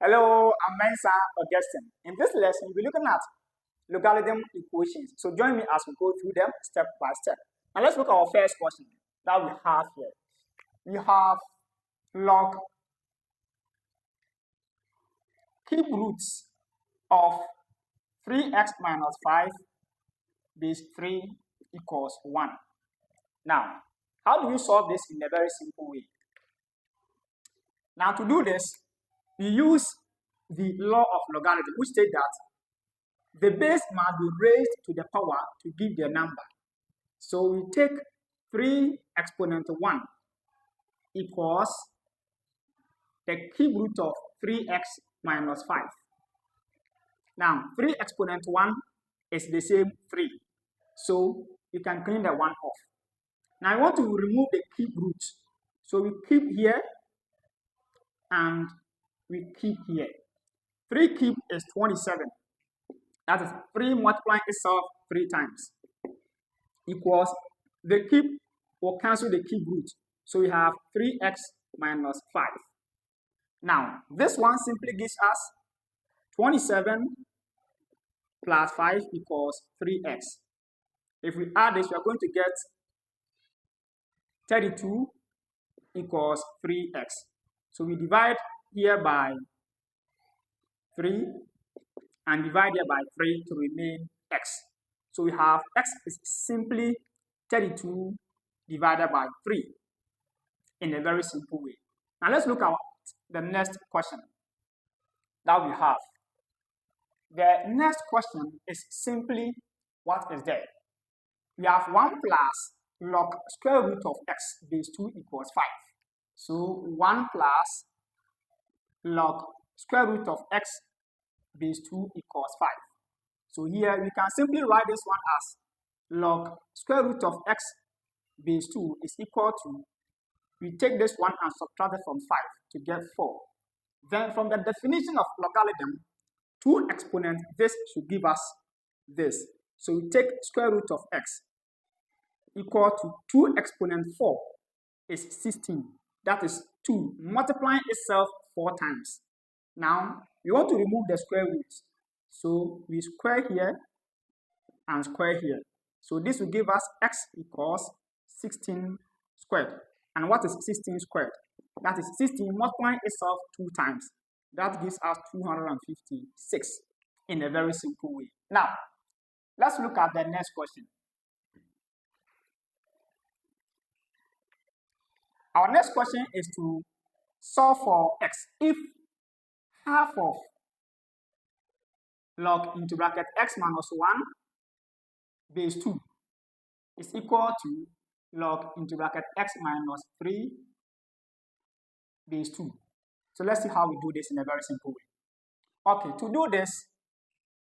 Hello, I'm Mensa Augustine. In this lesson, we'll be looking at logarithm equations. So join me as we go through them step by step. Now let's look at our first question that we have here. We have log cube roots of 3x minus 5 base 3 equals 1. Now, how do we solve this in a very simple way? Now to do this, we use the law of logarithm, which states that the base must be raised to the power to give the number. So we take 3 exponent 1 equals the cube root of 3x minus 5. Now 3 exponent 1 is the same 3. So you can clean the 1 off. Now I want to remove the cube root. So we keep here and we keep here. 3 cube is 27. That is 3 multiplying itself 3 times. Equals, the cube will cancel the cube root. So we have 3x minus 5. Now, this one simply gives us 27 plus 5 equals 3x. If we add this, we are going to get 32 equals 3x. So we divide here by 3 and divide here by 3 to remain x. So we have x is simply 32 divided by 3 in a very simple way. Now let's look at the next question that we have. The next question is simply what is there? We have 1 plus log square root of x base 2 equals 5. So 1 plus log square root of x base 2 equals 5. So here we can simply write this one as log square root of x base 2 is equal to, we take this one and subtract it from 5 to get 4. Then from the definition of logarithm, 2 exponents, this should give us this. So we take square root of x equal to 2 exponent 4 is 16. That is 2 multiplying itself 4 times. Now, we want to remove the square roots. So we square here and square here. So this will give us x equals 16 squared. And what is 16 squared? That is 16 multiplying itself 2 times. That gives us 256 in a very simple way. Now, let's look at the next question. Our next question is to solve for x. If half of log into bracket x minus 1 base 2 is equal to log into bracket x minus 3 base 2. So let's see how we do this in a very simple way. Okay, to do this,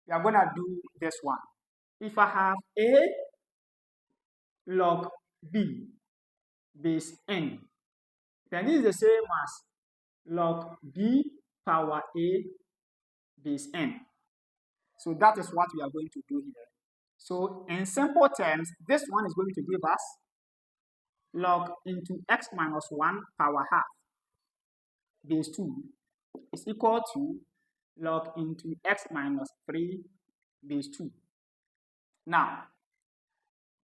we are going to do this one. If I have a log b base n, then this is the same as log b power a base n. So that is what we are going to do here. So in simple terms, this one is going to give us log into x minus 1 power half base 2 is equal to log into x minus 3 base 2. Now,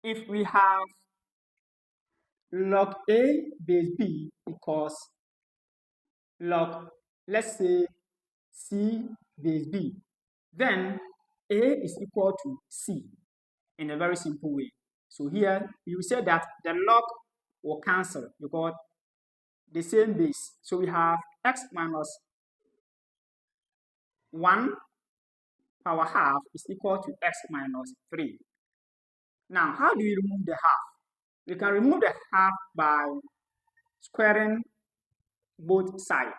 if we have log a base b equals log, let's say, c base b, then a is equal to c in a very simple way. So here, you say that the log will cancel because the same base. So we have x minus 1 power half is equal to x minus 3. Now, how do we remove the half? We can remove the half by squaring both sides.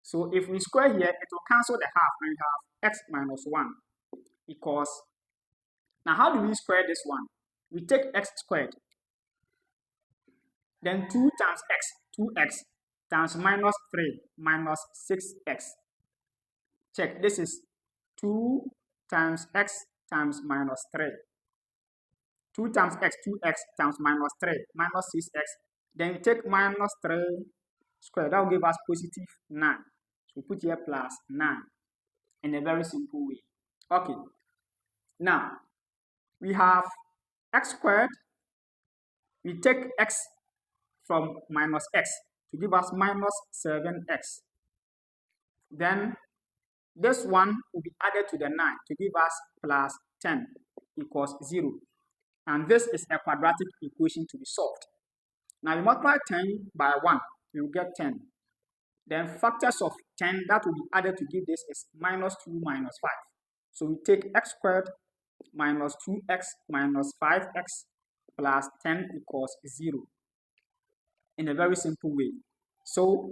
So if we square here, it will cancel the half and we have x minus 1 equals. Now, how do we square this one? We take x squared, then 2 times x, 2x, times minus 3, minus 6x. Check, this is 2 times x times minus 3. 2 times x, 2x times minus 3, minus 6x. Then we take minus 3 squared, that will give us positive 9. So So put here plus 9 in a very simple way. Okay. Now, we have x squared. We take x from minus x to give us minus 7x. Then this one will be added to the 9 to give us plus 10 equals 0. And this is a quadratic equation to be solved. Now you multiply 10 by 1, you will get 10. Then factors of 10 that will be added to give this is minus 2 minus 5. So we take x squared minus 2x minus 5x plus 10 equals 0 in a very simple way. So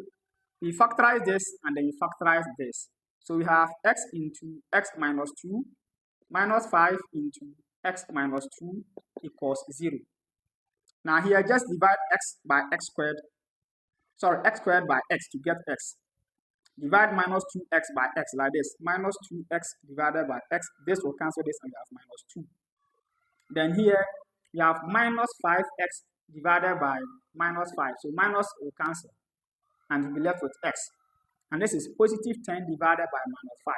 we factorize this and then we factorize this. So we have x into x minus 2 minus 5 into x minus 2 equals 0. Now here just divide x by x squared. Sorry, x squared by x to get x. Divide minus 2x by x like this. Minus 2x divided by x. This will cancel this and we have minus 2. Then here we have minus 5x divided by minus 5. So minus will cancel and we'll be left with x. And this is positive 10 divided by minus 5.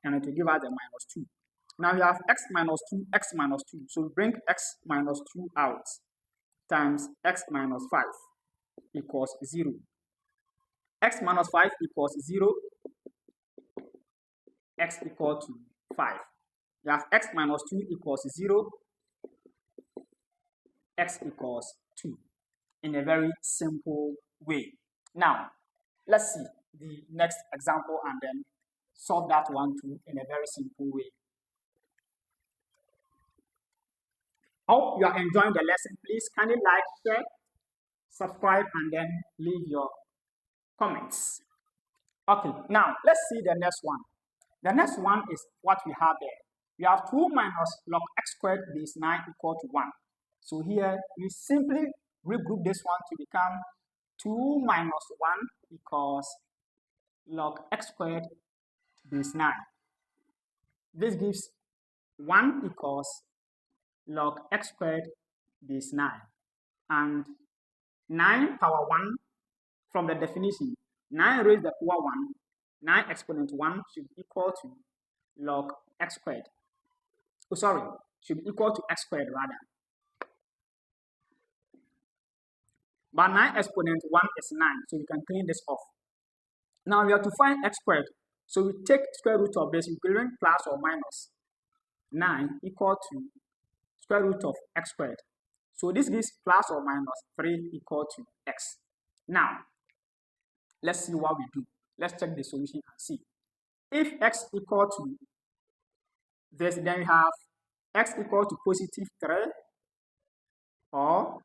And it will give us the minus 2. Now we have x minus 2, x minus 2. So we bring x minus 2 out times x minus 5 equals 0. X minus 5 equals 0. X equal to 5. We have x minus 2 equals 0. X equals 2 in a very simple way. Now, let's see the next example and then solve that one too in a very simple way. Hope you are enjoying the lesson. Please kindly like, share, subscribe, and then leave your comments. Okay, now let's see the next one. The next one is what we have there. We have 2 minus log x squared base 9 equal to 1. So here we simply regroup this one to become 2 minus 1 equals log x squared base 9. This gives 1 equals log x squared base 9. And 9 power 1 from the definition, 9 raised to the power 1, 9 exponent 1 should be equal to log x squared. Oh, sorry, should be equal to x squared rather. But 9 exponent 1 is 9, so we can clean this off. Now we have to find x squared. So we take square root of this, we will plus or minus 9 equal to square root of x squared. So this gives plus or minus 3 equal to x. Now, let's see what we do. Let's check the solution and see. If x equal to this, then we have x equal to positive 3 or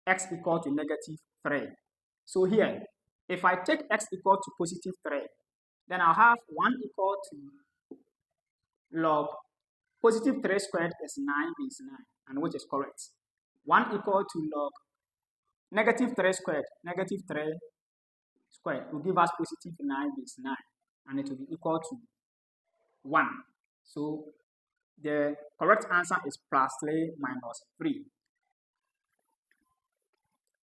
x equal to negative 3. So here, if I take x equal to positive 3, then I'll have 1 equal to log positive 3 squared is 9 base 9, and which is correct. 1 equal to log negative 3 squared, negative 3 squared will give us positive 9 base 9, and it will be equal to 1. So the correct answer is plus 3 minus 3.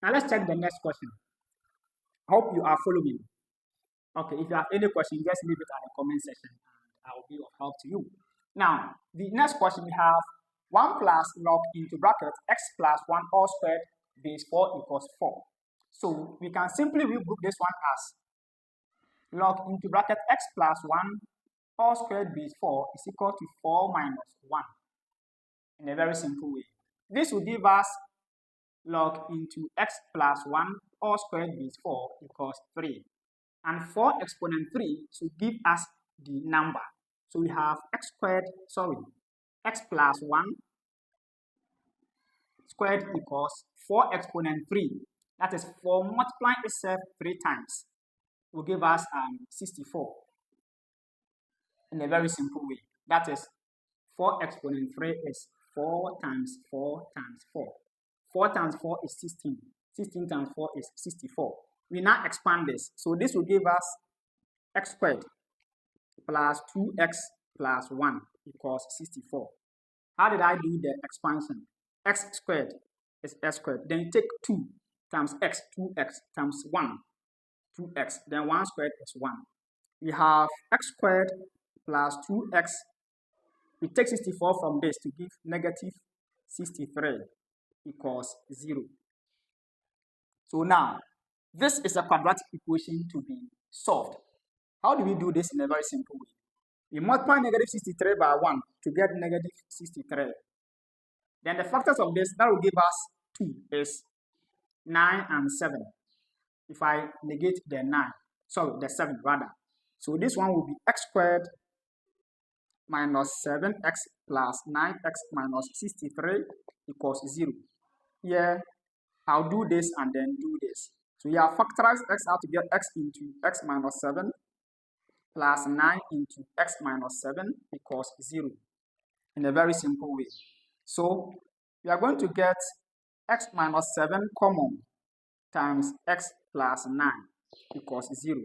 Now let's check the next question. Hope you are following. Okay, if you have any question, just leave it at the comment section and I will be of help to you. Now, the next question we have 1 plus log into bracket x plus 1 all squared base 4 equals 4. So we can simply regroup this one as log into bracket x plus 1 all squared base 4 is equal to 4 minus 1 in a very simple way. This will give us log into x plus 1 all squared base 4 equals 3. And 4 exponent 3 should give us the number. So we have x plus 1 squared equals 4 exponent 3. That is 4 multiplying itself 3 times will give us 64 in a very simple way. That is 4 exponent 3 is 4 times 4 times 4. 4 times 4 is 16. 16 times 4 is 64. We now expand this. So this will give us x squared plus 2x plus 1 equals 64. How did I do the expansion? X squared is x squared. Then you take 2 times x, 2x times 1 2x, then 1 squared is 1. We have x squared plus 2x. We take 64 from this to give negative 63 equals 0. So now, this is a quadratic equation to be solved. How do we do this in a very simple way? We multiply negative 63 by 1 to get negative 63. Then the factors of this, that will give us 2 is 9 and 7. If I negate the 9, sorry, the 7 rather. So this one will be x squared minus 7x plus 9x minus 63 equals 0. Here, I'll do this and then do this. So you have factorized x out to get x into x minus 7 plus 9 into x minus 7 equals 0 in a very simple way. So we are going to get x minus 7 common times x plus 9 equals 0.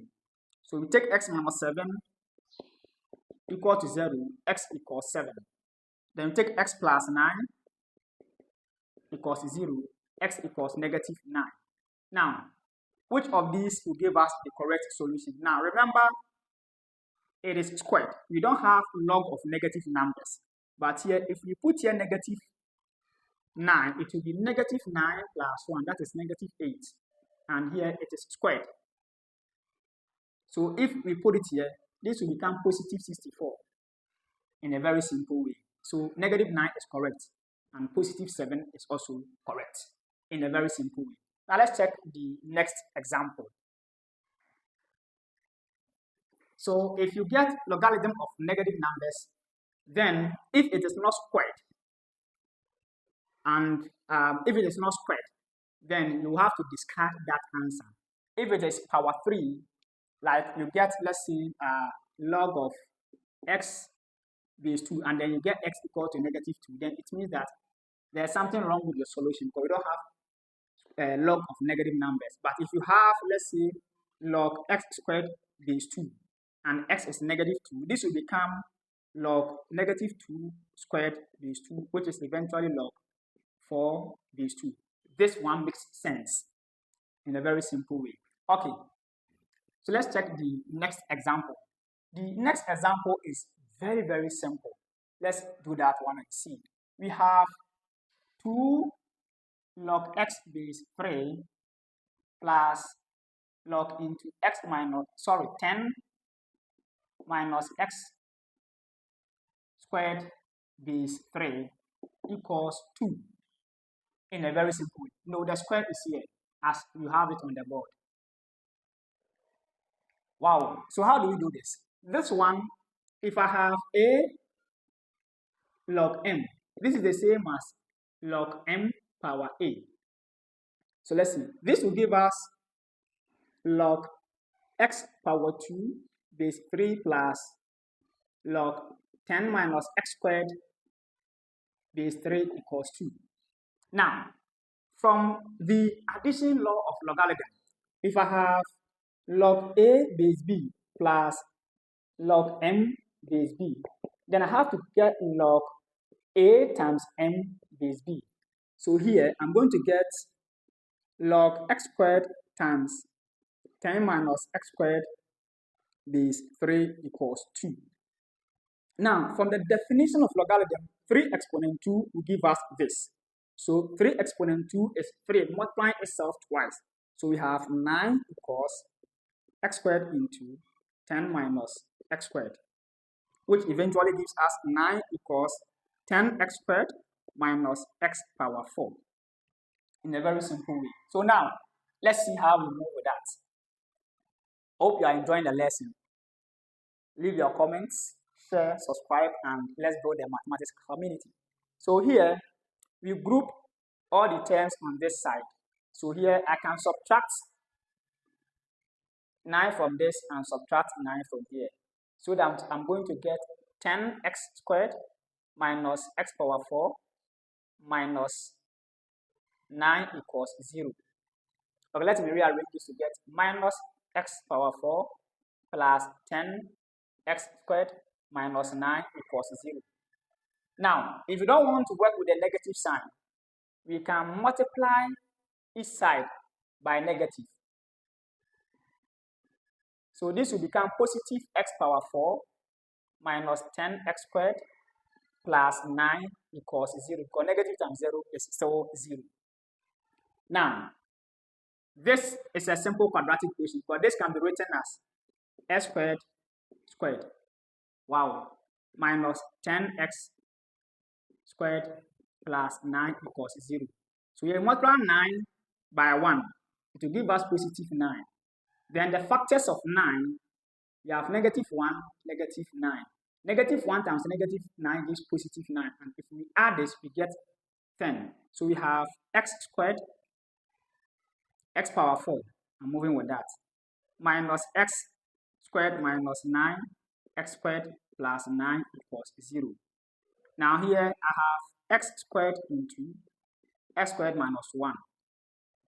So we take x minus 7 equal to 0, x equals 7. Then we take x plus 9 equals 0, x equals negative 9. Now, which of these will give us the correct solution? Now, remember, it is squared. We don't have log of negative numbers. But here, if we put here negative 9, it will be negative 9 plus 1, that is negative 8. And here it is squared. So if we put it here, this will become positive 64 in a very simple way. So negative 9 is correct, and positive 7 is also correct in a very simple way. Now let's check the next example. So if you get logarithm of negative numbers, then if it is not squared, and if it is not squared, then you have to discard that answer. If it is power 3, like you get, let's say, log of x base 2, and then you get x equal to negative 2, then it means that there's something wrong with your solution because you don't have a log of negative numbers. But if you have, let's say, log x squared base 2, and x is negative 2, this will become log negative 2 squared base 2, which is eventually log 4 base 2. This one makes sense in a very simple way. Okay, so let's check the next example. The next example is very, very simple. Let's do that one and see. We have 2 log x base 3 plus log into x minus, 10 minus x squared base 3 equals 2 in a very simple way. No, the square is here as you have it on the board. Wow, so how do we do this? This one, if I have a log m, this is the same as log m power a. So let's see, this will give us log x power 2 base 3 plus log 10 minus x squared base 3 equals 2. Now, from the addition law of logarithm, if I have log a base b plus log m base b, then I have to get log a times m base b. So here, I'm going to get log x squared times 10 minus x squared base 3 equals 2. Now, from the definition of logarithm, 3 exponent 2 will give us this. So 3 exponent 2 is 3 multiplying itself twice. So we have 9 equals x squared into 10 minus x squared, which eventually gives us 9 equals 10x squared minus x power 4 in a very simple way. So now, let's see how we move with that. Hope you are enjoying the lesson. Leave your comments, share, subscribe, and let's grow the mathematics community. So here, we group all the terms on this side. So here, I can subtract 9 from this and subtract 9 from here. So that I'm going to get 10x squared minus x power 4 minus 9 equals 0. Okay, let me rearrange this to get minus x power 4 plus 10x squared minus 9 equals 0. Now, if you don't want to work with a negative sign, we can multiply each side by negative. So this will become positive x power 4 minus 10x squared plus 9 equals 0, because negative times 0 is still 0. Now, this is a simple quadratic equation, but this can be written as x squared squared, wow, minus 10x squared plus 9 equals 0. So you multiply 9 by 1, it will give us positive 9. Then the factors of 9, you have negative 1, negative 9. Negative 1 times negative 9 gives positive 9. And if we add this, we get 10. So we have x squared, x power 4, I'm moving with that, minus x squared minus 9, x squared plus 9 equals 0. Now here I have x squared into x squared minus 1.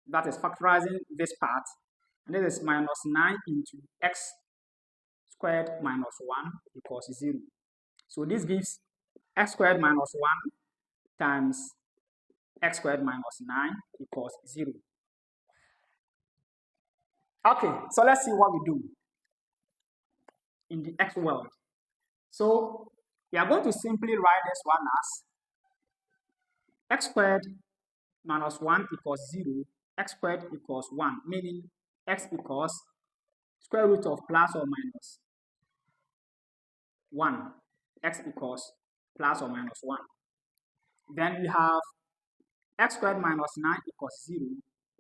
That is factorizing this part. And this is minus 9 into x squared minus 1 equals 0. So this gives x squared minus 1 times x squared minus 9 equals 0. Okay, so let's see what we do in the x world. So we are going to simply write this one as x squared minus 1 equals 0, x squared equals 1, meaning x equals square root of plus or minus 1, x equals plus or minus 1. Then we have x squared minus 9 equals 0,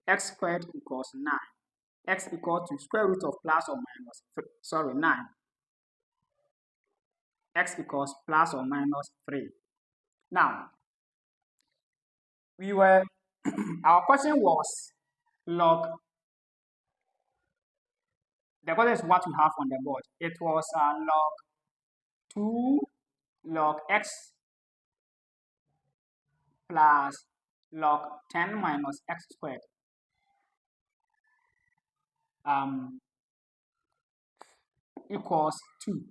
x squared equals 9, x equal to square root of plus or minus 9, x equals plus or minus 3. Now, our question was log, the question is what we have on the board. It was log 2 log x plus log 10 minus x squared equals 2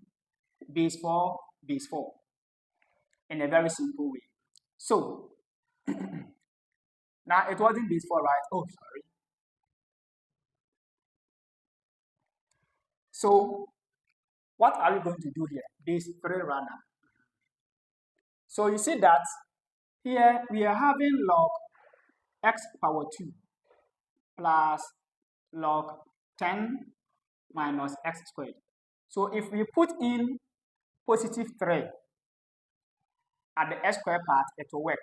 base 4 base 4 in a very simple way. So now it wasn't base 4, right? Oh, sorry. So what are we going to do here? Base 3 rather. So you see that here we are having log x power 2 plus log 10 minus x squared. So if we put in positive 3 at the x squared part, it will work.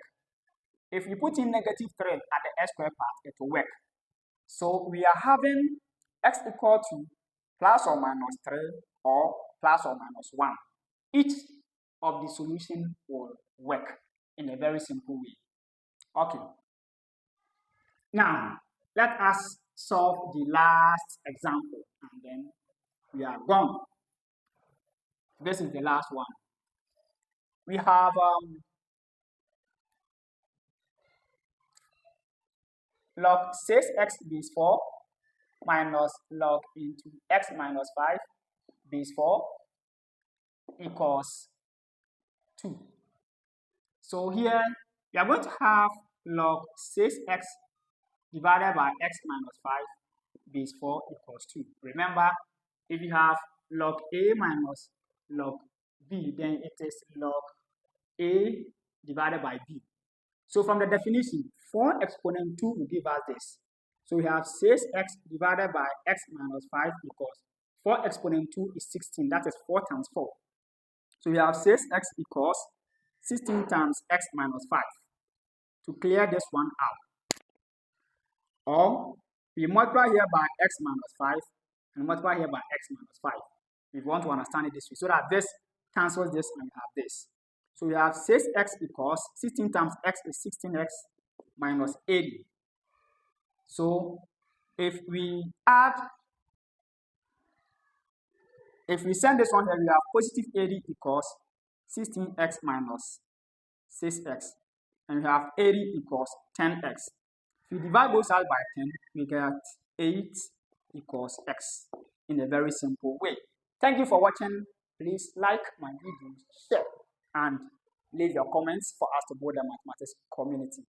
If we put in negative 3 at the x squared part, it will work. So we are having x equal to plus or minus 3 or plus or minus 1. Each of the solution will work in a very simple way. Okay. Now, let us solve the last example and then we are gone. This is the last one. We have log 6x base 4 minus log into x minus 5 base 4 equals 2. So here we are going to have log 6x divided by x minus 5 base 4 equals 2. Remember, if you have log a minus log b, then it is log a divided by b. So from the definition, 4 exponent 2 will give us this. So we have 6x divided by x minus 5 equals 4 exponent 2 is 16. That is 4 times 4. So we have 6x equals 16 times x minus 5 to clear this one out. Or we multiply here by x minus 5 and multiply here by x minus 5. If you want to understand it this way, so that this cancels this and we have this. So we have 6x equals 16 times x is 16x minus 80. So if we send this one here, we have positive 80 equals 16x minus 6x. And we have 80 equals 10x. If we divide both sides by 10, we get 8 equals x in a very simple way. Thank you for watching. Please like my videos, share, and leave your comments for us to build the mathematics community.